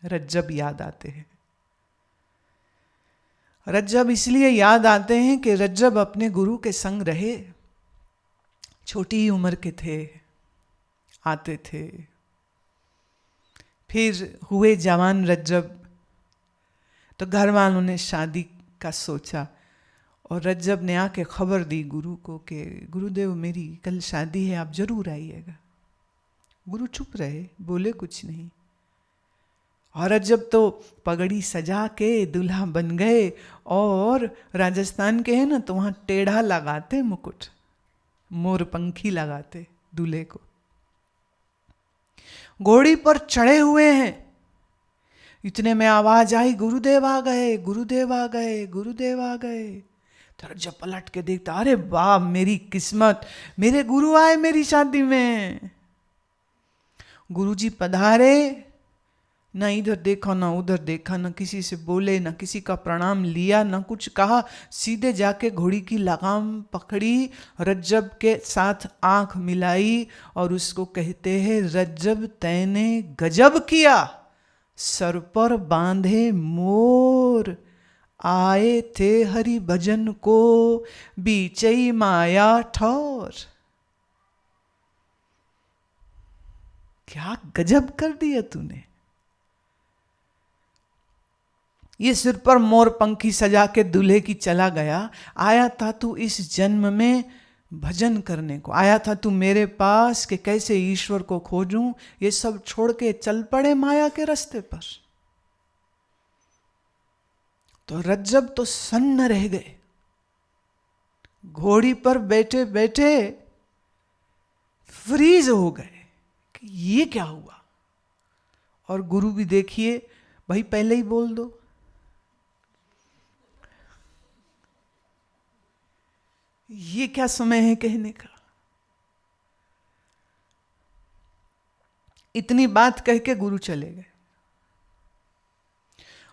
रज्जब याद आते हैं। रज्जब इसलिए याद आते हैं कि रज्जब अपने गुरु के संग रहे, छोटी ही उम्र के थे, आते थे। फिर हुए जवान रज्जब, तो घर वालों ने शादी का सोचा और रज्जब ने आके खबर दी गुरु को कि गुरुदेव मेरी कल शादी है, आप जरूर आइएगा। गुरु चुप रहे, बोले कुछ नहीं। और रज्जब तो पगड़ी सजा के दूल्हा बन गए, और राजस्थान के हैं ना, तो वहाँ टेढ़ा लगाते मुकुट, मोर पंखी लगाते दूल्हे को। घोड़ी पर चढ़े हुए हैं, इतने में आवाज आई, गुरुदेव आ गए, गुरुदेव आ गए, गुरुदेव आ गए। तो रज्जब पलट के देखता, अरे वाह मेरी किस्मत, मेरे गुरु आए मेरी शादी में। गुरुजी पधारे, ना इधर देखा ना उधर देखा, ना किसी से बोले, ना किसी का प्रणाम लिया, ना कुछ कहा, सीधे जाके घोड़ी की लगाम पकड़ी, रज्जब के साथ आंख मिलाई और उसको कहते हैं, रज्जब तैने गजब किया, सर पर बांधे मोर, आए थे हरि भजन को, बीचई माया ठौर। क्या गजब कर दिया तूने, ये सिर पर मोर पंखी सजा के दूल्हे की चला गया। आया था तू इस जन्म में भजन करने को, आया था तू मेरे पास कि कैसे ईश्वर को खोजूं, ये सब छोड़ के चल पड़े माया के रास्ते पर। तो रज्जब तो सन्न रह गए, घोड़ी पर बैठे बैठे फ्रीज हो गए कि ये क्या हुआ। और गुरु भी देखिए, भाई पहले ही बोल दो, ये क्या समय है कहने का। इतनी बात कह के गुरु चले गए।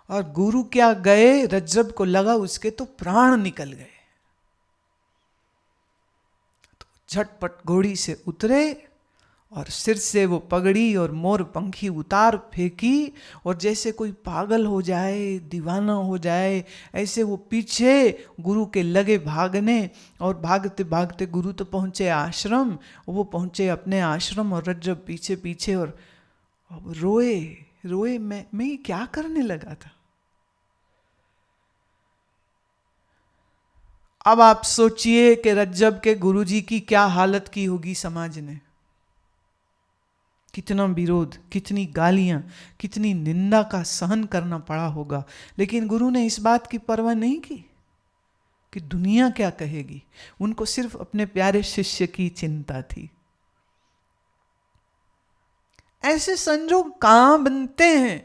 और गुरु क्या गए, रज्जब को लगा उसके तो प्राण निकल गए। तो झटपट घोड़ी से उतरे और सिर से वो पगड़ी और मोर पंखी उतार फेंकी, और जैसे कोई पागल हो जाए, दीवाना हो जाए, ऐसे वो पीछे गुरु के लगे भागने। और भागते भागते गुरु तो पहुंचे आश्रम, वो पहुंचे अपने आश्रम, और रज्जब पीछे पीछे, और रोए रोए, मैं ये क्या करने लगा था। अब आप सोचिए कि रज्जब के गुरुजी की क्या हालत की होगी समाज ने, कितना विरोध, कितनी गालियां, कितनी निंदा का सहन करना पड़ा होगा। लेकिन गुरु ने इस बात की परवाह नहीं की कि दुनिया क्या कहेगी, उनको सिर्फ अपने प्यारे शिष्य की चिंता थी। ऐसे संजोग कहां बनते हैं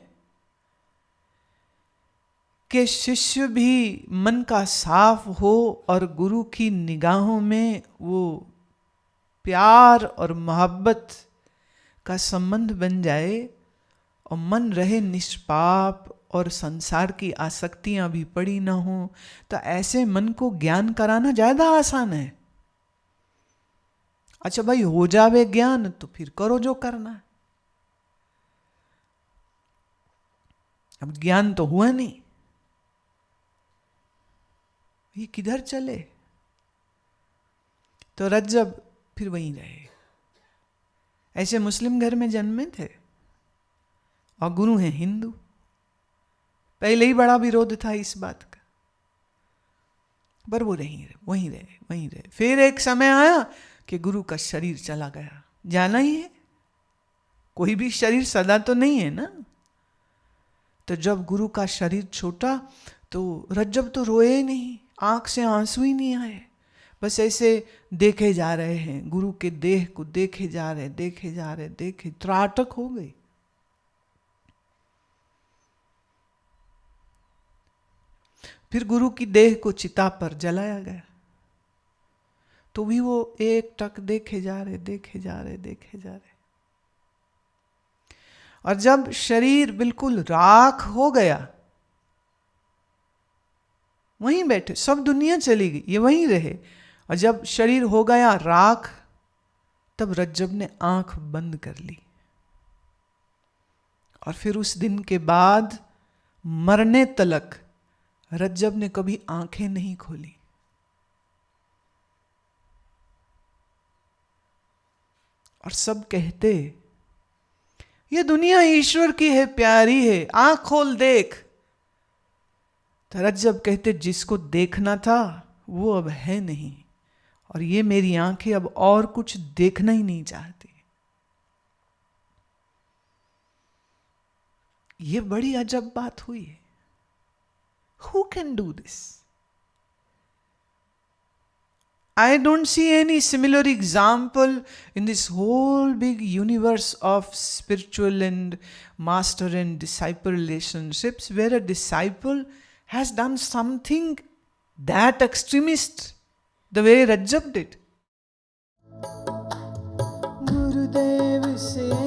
कि शिष्य भी मन का साफ हो और गुरु की निगाहों में वो प्यार और मोहब्बत का संबंध बन जाए, और मन रहे निष्पाप, और संसार की आसक्तियां भी पड़ी ना हो। तो ऐसे मन को ज्ञान कराना ज्यादा आसान है। अच्छा भाई, हो जावे ज्ञान तो फिर करो जो करना है। अब ज्ञान तो हुआ नहीं, ये किधर चले। तो रज्जब फिर वहीं रहे। ऐसे मुस्लिम घर में जन्मे थे और गुरु हैं हिंदू। पहले ही बड़ा विरोध था इस बात का, पर वो वहीं रहे। फिर एक समय आया कि गुरु का शरीर चला गया, जाना ही है, कोई भी शरीर सदा तो नहीं है ना। तो जब गुरु का शरीर छूटा तो रज्जब तो रोए नहीं, आंख से आंसू ही नहीं आए, बस ऐसे देखे जा रहे हैं, गुरु के देह को देखे जा रहे, त्राटक हो गई। फिर गुरु की देह को चिता पर जलाया गया, तो भी वो एक टक देखे जा रहे। और जब शरीर बिल्कुल राख हो गया, वहीं बैठे, सब दुनिया चली गई, ये वहीं रहे। और जब शरीर हो गया राख, तब रज्जब ने आंख बंद कर ली और फिर उस दिन के बाद मरने तलक रज्जब ने कभी आंखें नहीं खोली। और सब कहते ये दुनिया ईश्वर की है, प्यारी है, आंख खोल देख। तो रज्जब कहते जिसको देखना था वो अब है नहीं, और ये मेरी आंखें अब और कुछ देखना ही नहीं चाहती। ये बड़ी अजब बात हुई है। Who can do this? I don't see any similar example in this whole big universe of spiritual and master and disciple relationships where a disciple has done something that extremist the way Rajab did. गुरुदेव से